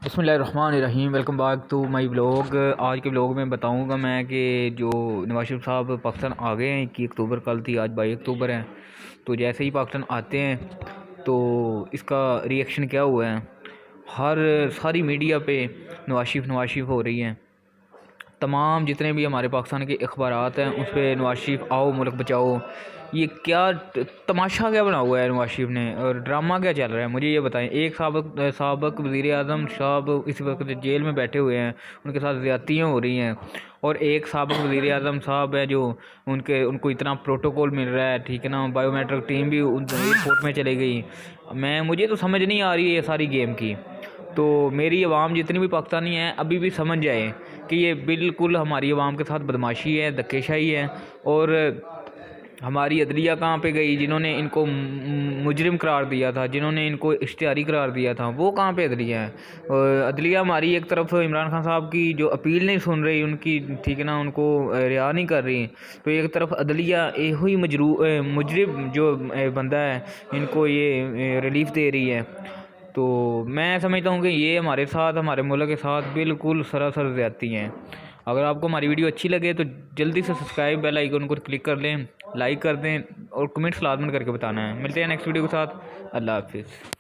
बिस्मिल्लाहिर्रहमानिर्रहीम। Welcome back to my blog. आज के ब्लॉग में बताऊंगा मैं कि जो नवाज शरीफ साहब पाकिस्तान आ गए हैं 21 अक्टूबर, कल थी, आज 22 अक्टूबर है। तो जैसे ही पाकिस्तान आते हैं तो इसका रिएक्शन क्या हुआ है, सारी मीडिया पे नवाज शरीफ हो रही हैं। तमाम जितने भी हमारे पाकिस्तान के अखबारात हैं उस पर नवाज शरीफ आओ मुल्क बचाओ। ये क्या तमाशा क्या बना हुआ है नवाज शरीफ ने, और ड्रामा क्या चल रहा है, मुझे ये बताएं। एक साबक वज़ीर आज़म साहब इस वक्त जेल में बैठे हुए हैं, उनके साथ ज़्यादतियाँ हो रही हैं। और एक साबक वज़ीर आज़म साहब है जो उनको इतना प्रोटोकॉल मिल रहा है, ठीक है ना। बायोमेट्रिक टीम भी उन एयरपोर्ट में चली गई। मुझे तो समझ नहीं आ रही है ये सारी गेम की। तो मेरी आवाम जितनी भी पाकिस्तानी है अभी भी समझ जाए कि ये बिल्कुल हमारी आवाम के साथ बदमाशी है, धक्केशाही है। और हमारी अदलिया कहाँ पे गई, जिन्होंने इनको मुजरिम करार दिया था, जिन्होंने इनको इश्तिहारी करार दिया था, वो कहाँ पे अदलिया है। और अदलिया हमारी एक तरफ इमरान खान साहब की जो अपील नहीं सुन रही उनकी, ठीक है ना, उनको रिहा नहीं कर रही। तो एक तरफ अदलिया ही मुजरिम जो बंदा है इनको ये रिलीफ दे रही है। तो मैं समझता हूँ कि ये हमारे साथ, हमारे मुल्क के साथ बिल्कुल सरासर ज़्यादती हैं। अगर आपको हमारी वीडियो अच्छी लगे तो जल्दी से सब्सक्राइब बेल आइकन को क्लिक कर लें, लाइक कर दें और कमेंट्स लाजमन करके बताना है। मिलते हैं नेक्स्ट वीडियो के साथ। अल्लाह हाफिज़।